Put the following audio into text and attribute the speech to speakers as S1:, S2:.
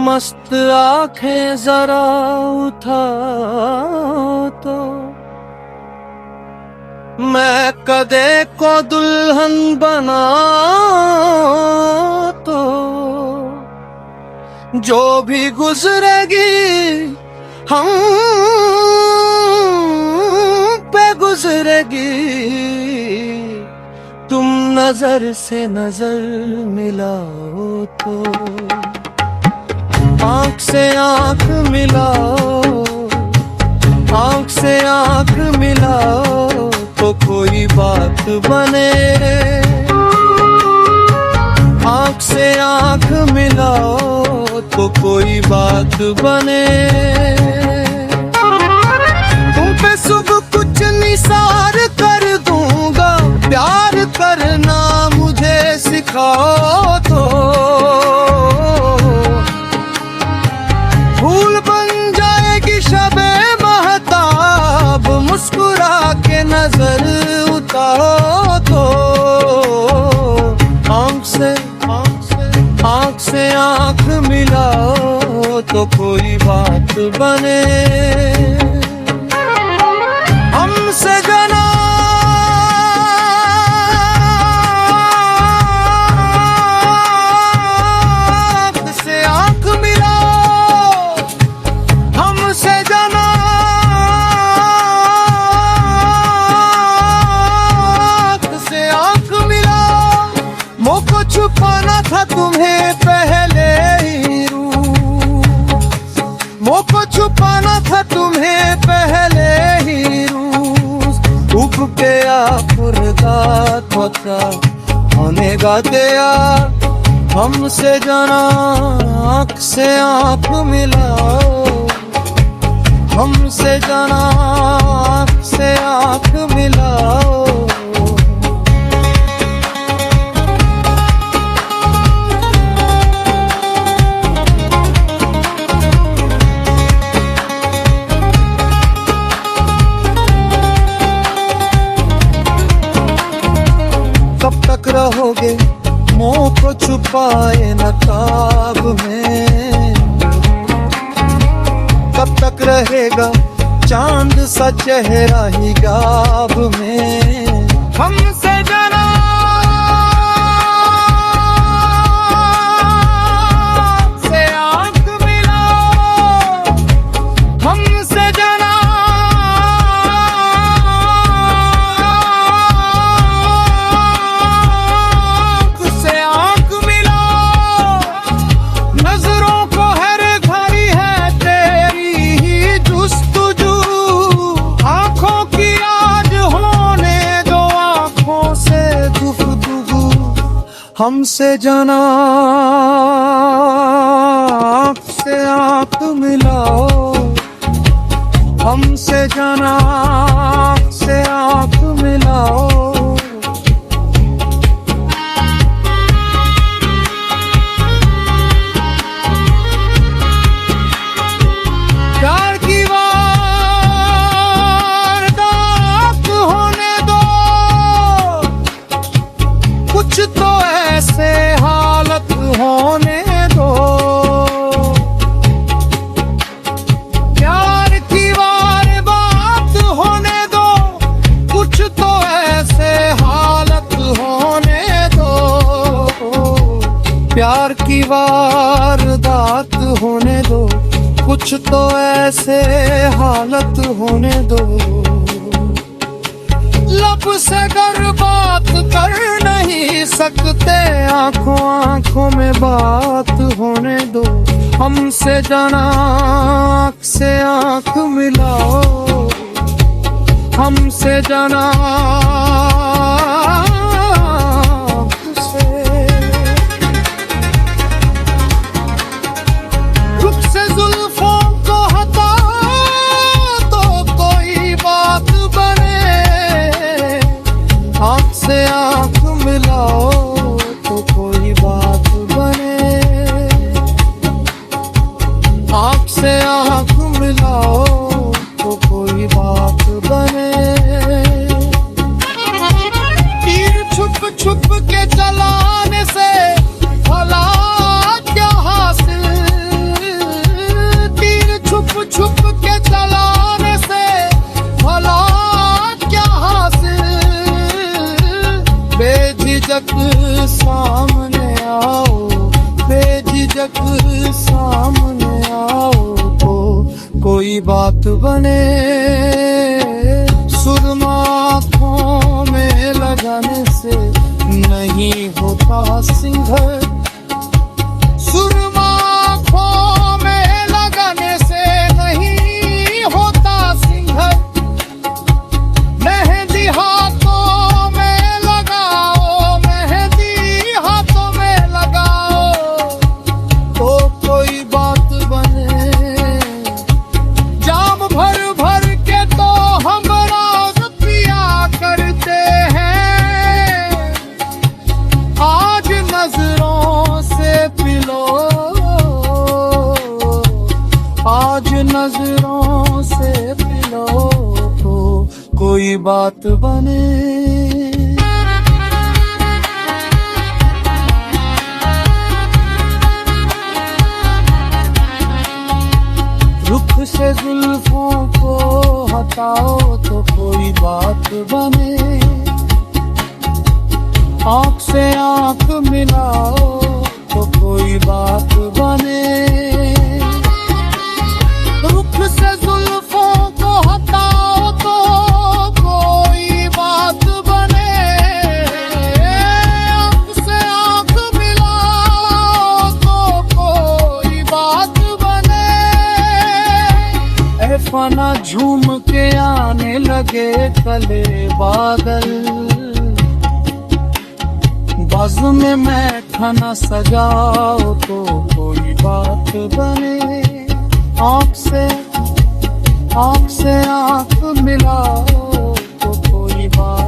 S1: मस्त आंखें जरा उठा तो मैं कदे को दुल्हन बना तो जो भी गुजरेगी हम पे गुजरेगी। तुम नजर से नजर मिलाओ तो आँख से आँख मिलाओ, आँख से आँख मिलाओ तो कोई बात बने। आँख से आँख मिलाओ तो कोई बात बने। तुम पे सुबह कुछ निसार कर दूंगा, प्यार करना मुझे सिखाओ तो फूल बन जाएगी शबे महताब, मुस्कुरा के नजर उतारो तो आँख से आँख मिलाओ तो कोई बात बने। हमसे जना छुपाना था तुम्हें पहले ही रूस, मोको छुपाना था तुम्हें पहले ही रूस। उब गया खुर्दा थोता होने गा दिया हमसे जना। आँख से आँख मिलाओ, हमसे जना आँख से आँख मिलाओ। कब तक रहोगे मुँह को छुपाए नकाब में, कब तक रहेगा चांद सा चेहरा हिजाब में। हमसे जना से आँख मिलाओ, हमसे जना हमसे जना आँख से आँख मिलाओ, हमसे जना आँख से आँख मिलाओ। प्यार की वारदात होने दो, कुछ तो ऐसे हालत होने दो। प्यार की वारदात होने दो, कुछ तो ऐसे हालत होने दो। प्यार की वारदात होने दो, कुछ तो ऐसे हालत होने दो। लब से अगर बात कर नहीं सकते, आंखों आंखों में बात होने दो। हमसे जना आँख से आँख मिलाओ, हमसे जना आँख से चलाने से भला क्या हासिल, तीर छुप छुप के चलाने से भला क्या हासिल, बेझिझक सामने आओ, बेझिझक सामने आओ तो कोई बात बने, सुरमा आँखों में लगाने से नहीं होता सिंघर, सुरमा आँखों में लगाने से नहीं होता सिंघर, मेहंदी हाथों में लगाओ, मेहंदी हाथों में लगाओ तो कोई बात बने, जाम भर भर के तो हम राज पिया करते हैं, आज नजरों से पिलो, आज नजरों से पिलो तो कोई बात बने। रुख से जुल्फों को हटाओ तो कोई बात बने, आँख से आँख मिलाओ तो कोई बात बने, रुख से जुल्फों को हटाओ तो कोई बात बने, आँख से आँख मिलाओ तो कोई बात बने, ऐ फना झूम के आने लगे कले बादल, बाज़ में मैं खाना सजाओ तो कोई बात बने, आँख से आँख मिलाओ तो कोई बात